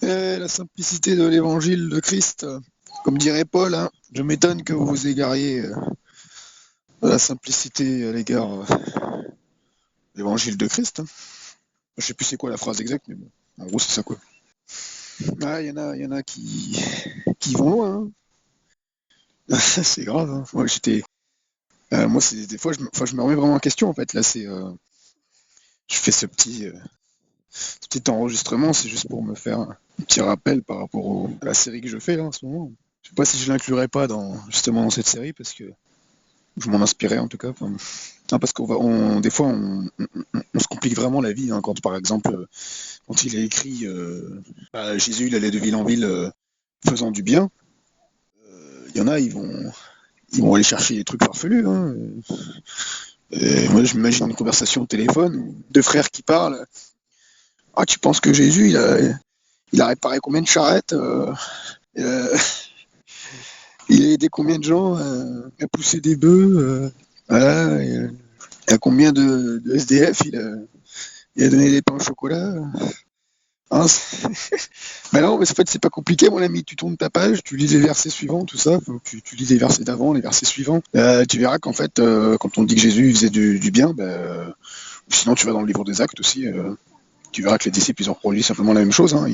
La simplicité de l'évangile de Christ, comme dirait Paul, hein, je m'étonne que vous vous égariez de la simplicité à l'égard de l'évangile de Christ. Hein. Je sais plus c'est quoi la phrase exacte, mais bon, en gros c'est ça quoi. Ah, il y en a qui vont loin. Hein. C'est grave. Hein. Moi, c'est des fois, je me remets vraiment en question en fait. Là, je fais ce petit enregistrement, c'est juste pour me faire un petit rappel par rapport à la série que je fais là en ce moment. Je sais pas si je l'inclurai pas justement dans cette série parce que je m'en inspirais en tout cas. Enfin, non, parce des fois on se complique vraiment la vie hein, quand par exemple quand il a écrit Jésus il allait de ville en ville faisant du bien. Il y en a ils vont aller chercher des trucs farfelus. Hein. Et moi je m'imagine une conversation au téléphone, deux frères qui parlent. Ah tu penses que Jésus il a réparé combien de charrettes euh, il a aidé combien de gens à pousser des bœufs voilà, et à combien de SDF il a donné des pains au chocolat hein, mais non, mais en fait, c'est pas compliqué, mon ami. Tu tournes ta page, tu lis les versets suivants, tout ça. Faut que tu lis les versets d'avant, les versets suivants. Tu verras qu'en fait, quand on dit que Jésus faisait du bien, sinon tu vas dans le livre des Actes aussi. Tu verras que les disciples, ils ont produit simplement la même chose. Hein.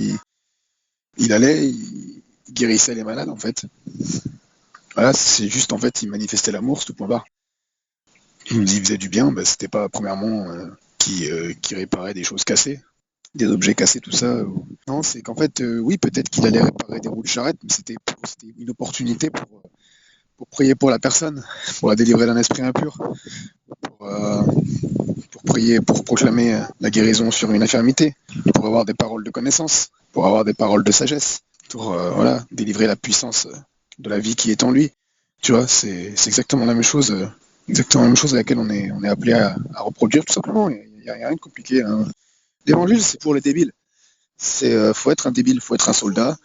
Il allait, il guérissait les malades, en fait. Voilà, c'est juste, en fait, il manifestait l'amour, c'est tout point barre. Il faisait du bien, c'était pas, premièrement, qui réparait des choses cassées, des objets cassés, tout ça. Non, c'est qu'en fait, oui, peut-être qu'il allait réparer des roues de charrette, mais c'était une opportunité pour prier pour la personne, pour la délivrer d'un esprit impur, pour, euh, pour prier, pour proclamer la guérison sur une infirmité, pour avoir des paroles de connaissance, pour avoir des paroles de sagesse, pour voilà, délivrer la puissance de la vie qui est en lui. Tu vois, c'est exactement la même chose. Exactement la même chose à laquelle on est appelé à reproduire tout simplement. Il n'y a rien de compliqué. Hein. L'évangile, c'est pour les débiles. Faut être un débile, faut être un soldat,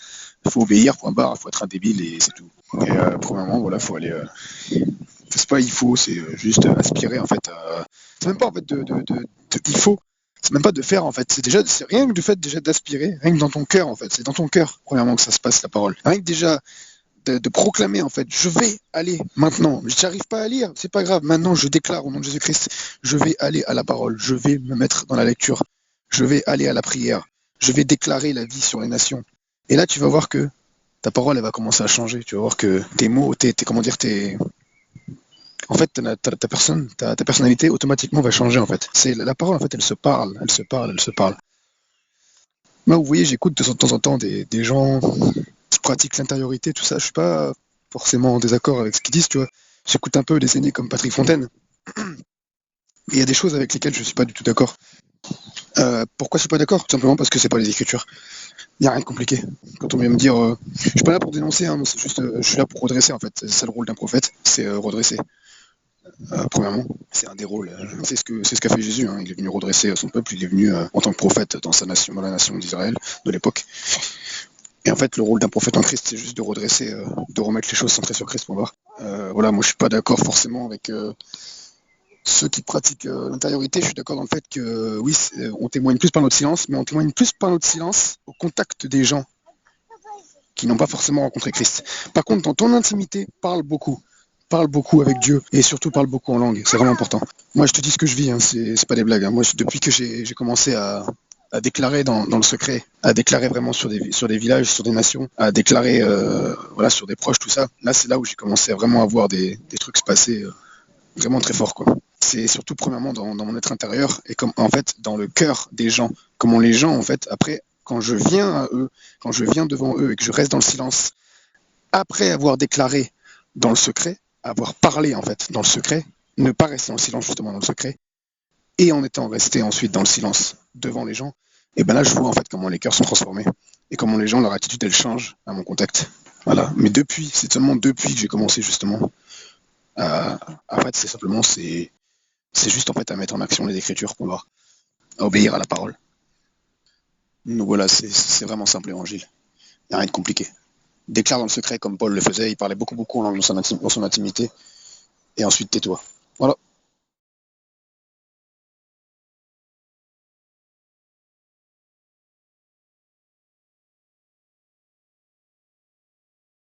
faut obéir, point barre, faut être un débile et c'est tout. Et premièrement, voilà, faut aller. C'est pas il faut, c'est juste aspirer en fait. C'est même pas en fait il faut. C'est même pas de faire en fait. C'est rien que du fait déjà d'aspirer, rien que dans ton cœur en fait. C'est dans ton cœur premièrement que ça se passe la parole. Rien que déjà de proclamer en fait, je vais aller maintenant. J'arrive pas à lire, c'est pas grave. Maintenant, je déclare au nom de Jésus-Christ, je vais aller à la parole, je vais me mettre dans la lecture, je vais aller à la prière, je vais déclarer la vie sur les nations. Et là, tu vas voir que ta parole, elle va commencer à changer. Tu vas voir que tes mots, comment dire, en fait, ta personnalité automatiquement va changer en fait. C'est la parole en fait, elle se parle, elle se parle, elle se parle. Moi, vous voyez, j'écoute de temps en temps des gens qui pratiquent l'intériorité, tout ça. Je suis pas forcément en désaccord avec ce qu'ils disent, tu vois. J'écoute un peu des aînés comme Patrick Fontaine. Mais il y a des choses avec lesquelles je suis pas du tout d'accord. Pourquoi je suis pas d'accord? Tout simplement parce que c'est pas les Écritures. Il n'y a rien de compliqué. Quand on vient me dire, je suis pas là pour dénoncer, hein, c'est juste, je suis là pour redresser en fait. C'est ça le rôle d'un prophète, c'est redresser. Premièrement, c'est un des rôles. C'est ce qu'a fait Jésus. Hein. Il est venu redresser son peuple. Il est venu en tant que prophète dans sa nation, dans la nation d'Israël de l'époque. Et en fait, le rôle d'un prophète en Christ, c'est juste de redresser, de remettre les choses centrées sur Christ pour voir. Voilà, moi je suis pas d'accord forcément avec ceux qui pratiquent l'intériorité. Je suis d'accord dans le fait que oui, on témoigne plus par notre silence, mais on témoigne plus par notre silence au contact des gens qui n'ont pas forcément rencontré Christ. Par contre, dans ton intimité, parle beaucoup avec Dieu et surtout parle beaucoup en langue. C'est vraiment important. Moi, je te dis ce que je vis, hein, c'est pas des blagues. Hein. Moi, depuis que j'ai commencé à déclarer dans le secret, à déclarer vraiment sur des villages, sur des nations, à déclarer voilà, sur des proches, tout ça. Là, c'est là où j'ai commencé à vraiment avoir des trucs se passer vraiment très forts, quoi. C'est surtout premièrement dans mon être intérieur et comme en fait dans le cœur des gens. Comment les gens, en fait, après, quand je viens à eux, quand je viens devant eux et que je reste dans le silence, après avoir déclaré dans le secret, avoir parlé en fait dans le secret, ne pas rester en silence justement dans le secret, et en étant resté ensuite dans le silence devant les gens, et ben là je vois en fait comment les cœurs sont transformés et comment les gens leur attitude elle change à mon contact. Voilà. Mais c'est seulement depuis que j'ai commencé justement en fait c'est juste en fait à mettre en action les écritures pour voir, à obéir à la parole. Donc voilà, c'est vraiment simple l'évangile. Il n'y a rien de compliqué. Déclare dans le secret comme Paul le faisait, il parlait beaucoup en langue dans son intimité, et ensuite tais-toi. Voilà.